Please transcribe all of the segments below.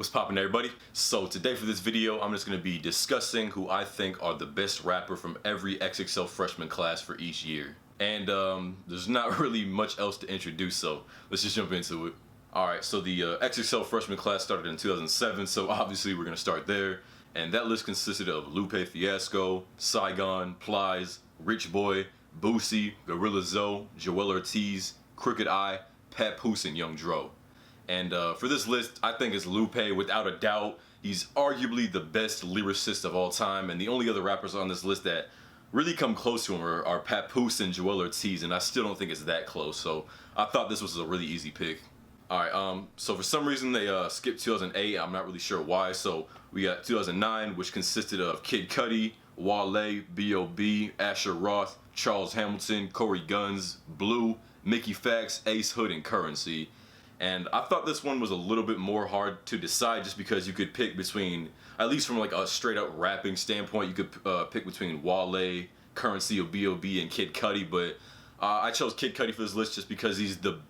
What's poppin', everybody? So today for this video, I'm just going to be discussing who I think are the best rapper from every XXL freshman class for each year. And there's not really much else to introduce, so let's just jump into it. Alright, so the XXL freshman class started in 2007, so obviously we're going to start there. And that list consisted of Lupe Fiasco, Saigon, Plies, Rich Boy, Boosie, Gorilla Zoe, Joel Ortiz, Crooked Eye, Papoose, and Young Dro. And for this list, I think it's Lupe without a doubt. He's arguably the best lyricist of all time, and the only other rappers on this list that really come close to him are Papoose and Joel Ortiz, and I still don't think it's that close, so I thought this was a really easy pick. Alright, so for some reason they skipped 2008, I'm not really sure why, so we got 2009, which consisted of Kid Cudi, Wale, B.O.B., Asher Roth, Charles Hamilton, Corey Guns, Blue, Mickey Fax, Ace Hood, and Currency. And I thought this one was a little bit more hard to decide just because you could pick between, at least from like a straight up rapping standpoint, you could pick between Wale, Currency, or B.O.B. and Kid Cudi, but I chose Kid Cudi for this list just because he's the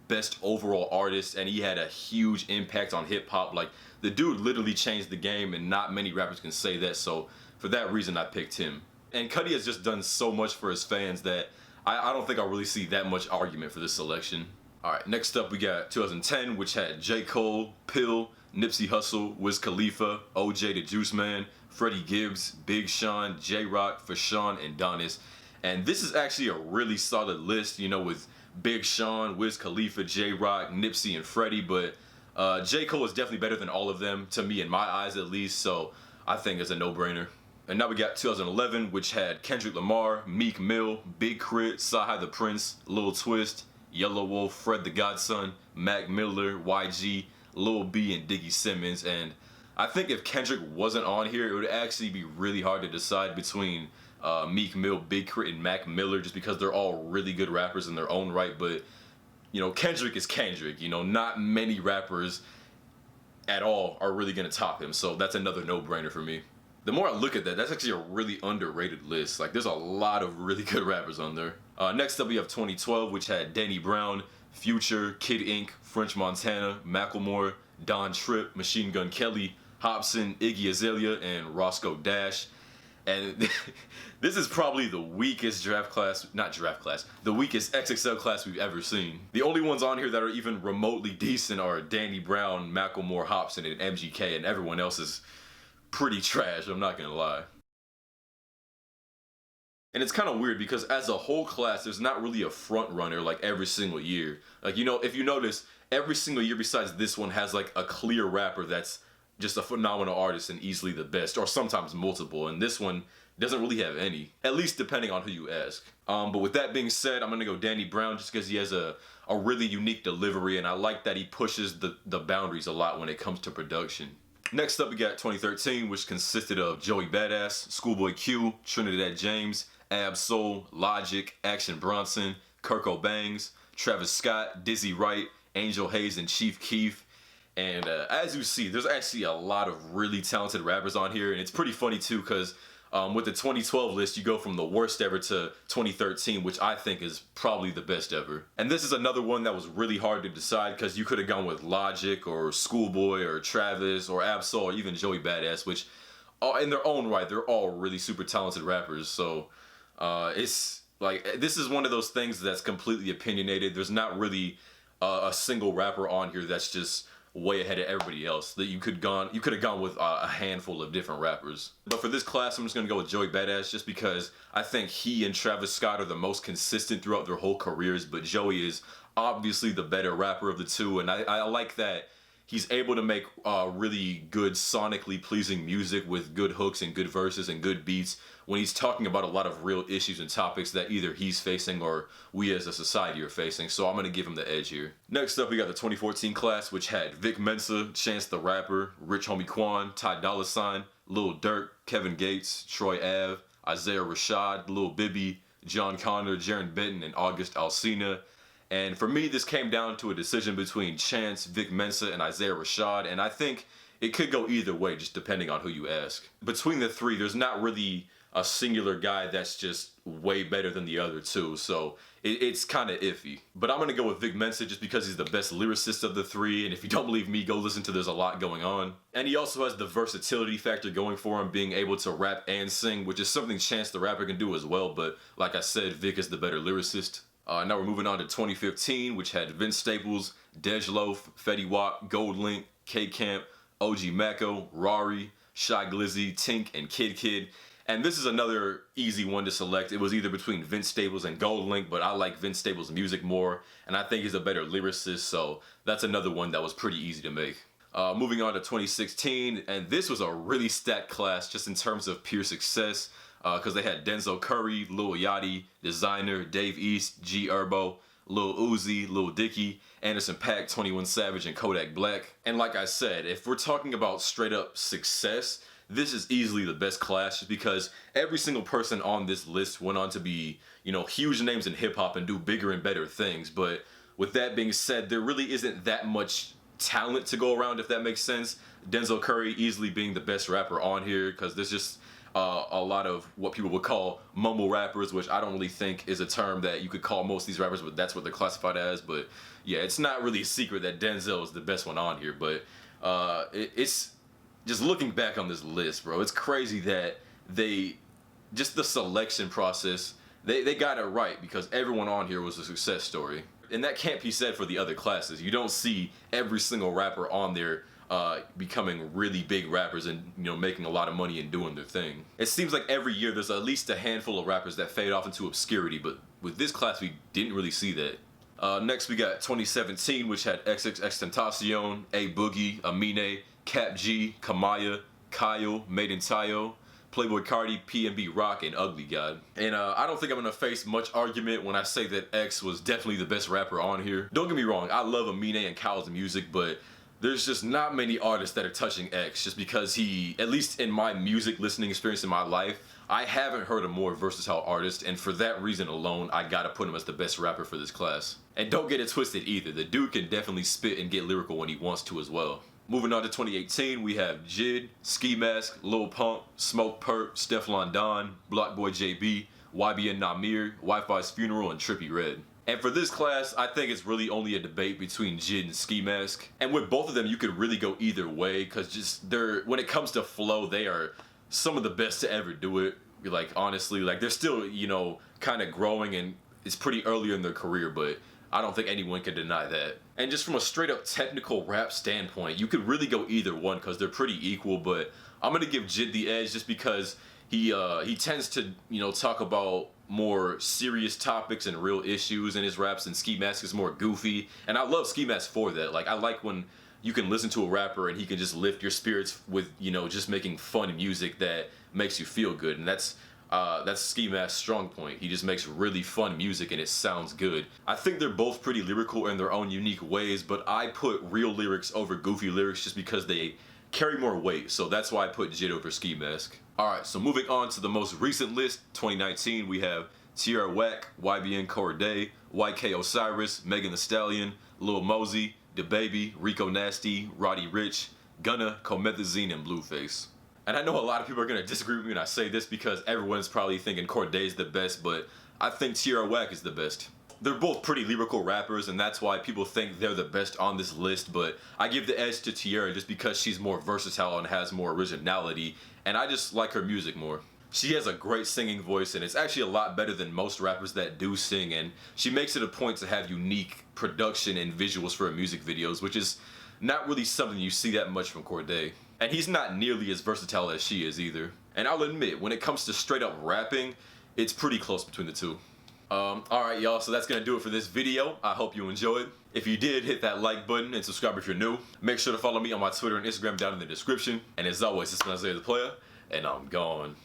best overall artist and he had a huge impact on hip hop. Like, the dude literally changed the game and not many rappers can say that, so for that reason I picked him. And Cudi has just done so much for his fans that I don't think I really see that much argument for this selection. Alright, next up we got 2010, which had J. Cole, Pill, Nipsey Hussle, Wiz Khalifa, OJ the Juice Man, Freddie Gibbs, Big Sean, J-Rock, Fashawn, and Donis. And this is actually a really solid list, you know, with Big Sean, Wiz Khalifa, J-Rock, Nipsey, and Freddie, but J. Cole is definitely better than all of them, to me, in my eyes at least, so I think it's a no-brainer. And now we got 2011, which had Kendrick Lamar, Meek Mill, Big Crit, Sahai the Prince, Lil Twist, Yellow Wolf, Fred the Godson, Mac Miller, YG, Lil B, and Diggy Simmons. And I think if Kendrick wasn't on here, it would actually be really hard to decide between Meek Mill, Big Crit, and Mac Miller, just because they're all really good rappers in their own right. But, you know, Kendrick is Kendrick. You know, not many rappers at all are really going to top him. So that's another no-brainer for me. The more I look at that, that's actually a really underrated list. Like, there's a lot of really good rappers on there. Next up, we have 2012, which had Danny Brown, Future, Kid Ink, French Montana, Macklemore, Don Tripp, Machine Gun Kelly, Hobson, Iggy Azalea, and Roscoe Dash. And this is probably the weakest the weakest XXL class we've ever seen. The only ones on here that are even remotely decent are Danny Brown, Macklemore, Hobson, and MGK, and everyone else is pretty trash, I'm not gonna lie. And it's kind of weird because as a whole class, there's not really a front runner like every single year. Like, you know, if you notice, every single year besides this one has like a clear rapper that's just a phenomenal artist and easily the best, or sometimes multiple, and this one doesn't really have any, at least depending on who you ask. But with that being said, I'm gonna go Danny Brown just because he has a really unique delivery, and I like that he pushes the boundaries a lot when it comes to production. Next up, we got 2013, which consisted of Joey Badass, Schoolboy Q, Trinidad James, Ab Soul, Logic, Action Bronson, Kirko Bangs, Travis Scott, Dizzy Wright, Angel Hayes, and Chief Keef. And as you see, there's actually a lot of really talented rappers on here, and it's pretty funny too because with the 2012 list, you go from the worst ever to 2013, which I think is probably the best ever. And this is another one that was really hard to decide because you could have gone with Logic or Schoolboy or Travis or Ab-Soul or even Joey Badass, which in their own right, they're all really super talented rappers. So it's like, this is one of those things that's completely opinionated. There's not really a single rapper on here that's just way ahead of everybody else. That you could have gone with a handful of different rappers. But for this class, I'm just gonna go with Joey Badass just because I think he and Travis Scott are the most consistent throughout their whole careers, but Joey is obviously the better rapper of the two, and I like that he's able to make really good sonically pleasing music with good hooks and good verses and good beats when he's talking about a lot of real issues and topics that either he's facing or we as a society are facing, so I'm going to give him the edge here. Next up, we got the 2014 class, which had Vic Mensa, Chance the Rapper, Rich Homie Quan, Ty Dolla $ign, Lil Durk, Kevin Gates, Troy Ave, Isaiah Rashad, Lil Bibby, John Connor, Jaron Benton, and August Alsina. And for me, this came down to a decision between Chance, Vic Mensa, and Isaiah Rashad, and I think it could go either way, just depending on who you ask. Between the three, there's not really a singular guy that's just way better than the other two. So it's kind of iffy. But I'm gonna go with Vic Mensa just because he's the best lyricist of the three. And if you don't believe me, go listen to There's a Lot Going On. And he also has the versatility factor going for him, being able to rap and sing, which is something Chance the Rapper can do as well. But like I said, Vic is the better lyricist. Now we're moving on to 2015, which had Vince Staples, Dej Loaf, Fetty Wap, Gold Link, K Camp, OG Mako, Rari, Shy Glizzy, Tink, and Kid Kid. And this is another easy one to select. It was either between Vince Staples and Gold Link, but I like Vince Staples' music more, and I think he's a better lyricist, so that's another one that was pretty easy to make. Moving on to 2016, and this was a really stacked class just in terms of pure success, because they had Denzel Curry, Lil Yachty, Designer, Dave East, G Herbo, Lil Uzi, Lil Dicky, Anderson .Paak, 21 Savage, and Kodak Black. And like I said, if we're talking about straight up success, this is easily the best class just because every single person on this list went on to be, you know, huge names in hip hop and do bigger and better things. But with that being said, there really isn't that much talent to go around, if that makes sense. Denzel Curry easily being the best rapper on here because there's just a lot of what people would call mumble rappers, which I don't really think is a term that you could call most of these rappers, but that's what they're classified as. But yeah, it's not really a secret that Denzel is the best one on here, but it's just looking back on this list, bro, it's crazy that just the selection process, they got it right because everyone on here was a success story. And that can't be said for the other classes. You don't see every single rapper on there becoming really big rappers and, you know, making a lot of money and doing their thing. It seems like every year there's at least a handful of rappers that fade off into obscurity, but with this class we didn't really see that. Next we got 2017, which had XXXTentacion, A Boogie, Amine, Cap G, Kamaya, Kyle, Made in Tayo, Playboy Cardi, PNB Rock, and Ugly God. And I don't think I'm gonna face much argument when I say that X was definitely the best rapper on here. Don't get me wrong, I love Amine and Kyle's music, but there's just not many artists that are touching X just because he, at least in my music listening experience in my life, I haven't heard a more versatile artist, and for that reason alone, I gotta put him as the best rapper for this class. And don't get it twisted either, the dude can definitely spit and get lyrical when he wants to as well. Moving on to 2018, we have Jid, Ski Mask, Lil Pump, Smoke Perp, Stefflon Don, Blockboy JB, YBN Namir, Wi-Fi's Funeral, and Trippie Redd. And for this class, I think it's really only a debate between Jid and Ski Mask. And with both of them, you could really go either way, because just when it comes to flow, they are some of the best to ever do it. Like, honestly, like, they're still, you know, kind of growing, and it's pretty early in their career, but I don't think anyone can deny that. And just from a straight up technical rap standpoint, you could really go either one because they're pretty equal, but I'm gonna give Jid the edge just because he tends to, you know, talk about more serious topics and real issues in his raps, and Ski Mask is more goofy, and I love Ski Mask for that. Like, I like when you can listen to a rapper and he can just lift your spirits with, you know, just making fun music that makes you feel good, and that's Ski Mask's strong point. He just makes really fun music and it sounds good. I think they're both pretty lyrical in their own unique ways, but I put real lyrics over goofy lyrics just because they carry more weight, so that's why I put Jid over Ski Mask. Alright, so moving on to the most recent list, 2019, we have Tierra Whack, YBN Corday, YK Osiris, Megan Thee Stallion, Lil Mosey, DaBaby, Rico Nasty, Roddy Ricch, Gunna, Comethazine, and Blueface. And I know a lot of people are going to disagree with me when I say this because everyone's probably thinking Corday's the best, but I think Tierra Whack is the best. They're both pretty lyrical rappers, and that's why people think they're the best on this list, but I give the edge to Tierra just because she's more versatile and has more originality, and I just like her music more. She has a great singing voice, and it's actually a lot better than most rappers that do sing, and she makes it a point to have unique production and visuals for her music videos, which is not really something you see that much from Corday. And he's not nearly as versatile as she is either. And I'll admit, when it comes to straight up rapping, it's pretty close between the two. Alright y'all, so that's gonna do it for this video. I hope you enjoyed. If you did, hit that like button and subscribe if you're new. Make sure to follow me on my Twitter and Instagram down in the description. And as always, it's been Isaiah the Player, and I'm gone.